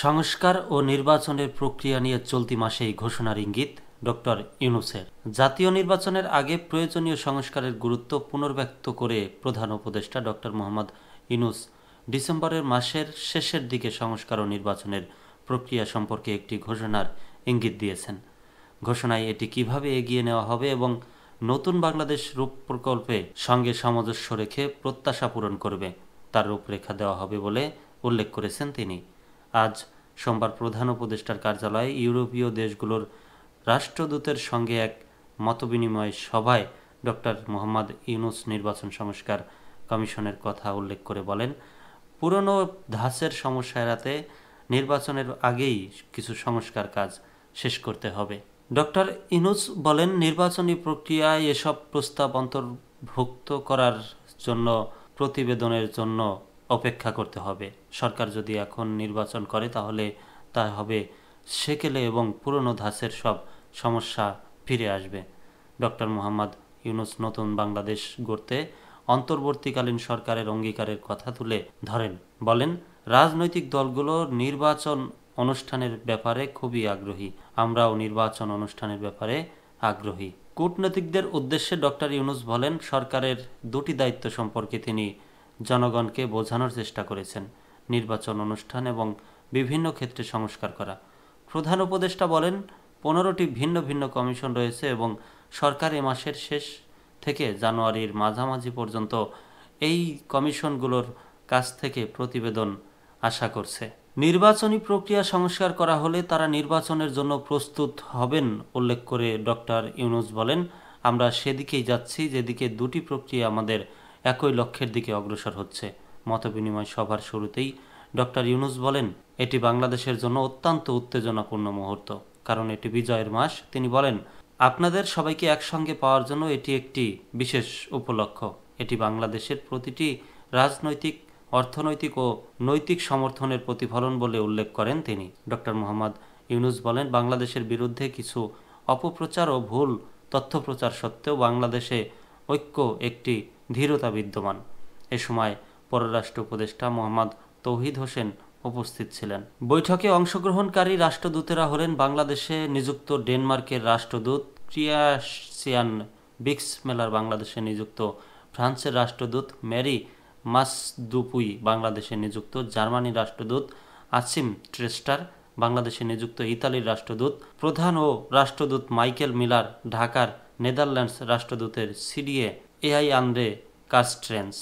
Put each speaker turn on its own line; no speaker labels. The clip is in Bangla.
সংস্কার ও নির্বাচনের প্রক্রিয়া নিয়ে চলতি মাসেই ঘোষণার ইঙ্গিত ডক্টর ইউনূসের। জাতীয় নির্বাচনের আগে প্রয়োজনীয় সংস্কারের গুরুত্ব পুনর্ব্যক্ত করে প্রধান উপদেষ্টা ডক্টর মোহাম্মদ ইউনূস ডিসেম্বরের মাসের শেষের দিকে সংস্কার ও নির্বাচনের প্রক্রিয়া সম্পর্কে একটি ঘোষণার ইঙ্গিত দিয়েছেন। ঘোষণায় এটি কিভাবে এগিয়ে নেওয়া হবে এবং নতুন বাংলাদেশ রূপ প্রকল্পে সঙ্গে সামঞ্জস্য রেখে প্রত্যাশা পূরণ করবে তার রূপরেখা দেওয়া হবে বলে উল্লেখ করেছেন তিনি। আজ সোমবার প্রধান উপদেষ্টার কার্যালয়ে ইউরোপীয় দেশগুলোর রাষ্ট্রদূতের সঙ্গে এক মতবিনিময় সভায় ডক্টর মোহাম্মদ ইউনূস নির্বাচন সংস্কার কমিশনের কথা উল্লেখ করে বলেন, পুরনো ধাঁচের সমস্যা এড়াতে নির্বাচনের আগেই কিছু সংস্কার কাজ শেষ করতে হবে। ডক্টর ইউনূস বলেন, নির্বাচনী প্রক্রিয়ায় এসব প্রস্তাব অন্তর্ভুক্ত করার জন্য প্রতিবেদনের জন্য অপেক্ষা করতে হবে। সরকার যদি এখন নির্বাচন করে তাহলে তা হবে সেকেলে এবং পুরনো ধাঁচের সব সমস্যা ফিরে আসবে। ডক্টর মোহাম্মদ ইউনূস নতুন বাংলাদেশ গড়তে অন্তর্বর্তীকালীন সরকারের অঙ্গীকারের কথা তুলে ধরেন। বলেন, রাজনৈতিক দলগুলো নির্বাচন অনুষ্ঠানের ব্যাপারে খুবই আগ্রহী, আমরাও নির্বাচন অনুষ্ঠানের ব্যাপারে আগ্রহী। কূটনীতিকদের উদ্দেশ্যে ডক্টর ইউনূস বলেন, সরকারের দুটি দায়িত্ব সম্পর্কে তিনি জনগণকে বোঝানোর চেষ্টা করেছেন, নির্বাচন অনুষ্ঠান এবং বিভিন্ন ক্ষেত্রে সংস্কার করা। প্রধান উপদেষ্টা বলেন, 15টি ভিন্ন ভিন্ন কমিশন রয়েছে এবং সরকার এ মাসের শেষ থেকে জানুয়ারির মাঝামাঝি পর্যন্ত এই কমিশনগুলোর কাছ থেকে প্রতিবেদন আশা করছে। নির্বাচনী প্রক্রিয়া সংস্কার করা হলে তারা নির্বাচনের জন্য প্রস্তুত হবেন উল্লেখ করে ডক্টর ইউনূস বলেন, আমরা সেদিকেই যাচ্ছি যেদিকে দুটি প্রক্রিয়া আমাদের একই লক্ষ্যের দিকে অগ্রসর হচ্ছে। মতবিনিময় সভার শুরুতেই ডক্টর ইউনূস বলেন, এটি বাংলাদেশের জন্য অত্যন্ত উত্তেজনাপূর্ণ মুহূর্ত, কারণ এটি বিজয়ের মাস। তিনি বলেন, আপনাদের সবাইকে একসঙ্গে পাওয়ার জন্য এটি একটি বিশেষ উপলক্ষ। এটি বাংলাদেশের প্রতিটি রাজনৈতিক, অর্থনৈতিক ও নৈতিক সমর্থনের প্রতিফলন বলে উল্লেখ করেন তিনি। ডক্টর মোহাম্মদ ইউনূস বলেন, বাংলাদেশের বিরুদ্ধে কিছু অপপ্রচার ও ভুল তথ্যপ্রচার সত্ত্বেও বাংলাদেশে ঐক্য একটি ধীরতা বিদ্যমান। এ সময় পররাষ্ট্র উপদেষ্টা মোহাম্মদ তৌহিদ হোসেন উপস্থিত ছিলেন। বৈঠকে অংশগ্রহণকারী রাষ্ট্রদূতেরা হলেন বাংলাদেশে নিযুক্ত ডেনমার্কের রাষ্ট্রদূত ক্রিয়াসিয়ান বিক্সমেলার, বাংলাদেশে নিযুক্ত ফ্রান্সের রাষ্ট্রদূত ম্যারি মাসদুপুই, বাংলাদেশে নিযুক্ত জার্মানির রাষ্ট্রদূত আসিম ট্রেস্টার, বাংলাদেশে নিযুক্ত ইতালির রাষ্ট্রদূত প্রধান ও রাষ্ট্রদূত মাইকেল মিলার, ঢাকার নেদারল্যান্ডস রাষ্ট্রদূতের সিডিএ এআই আন্দ্রে কাস্ট্রেন্স।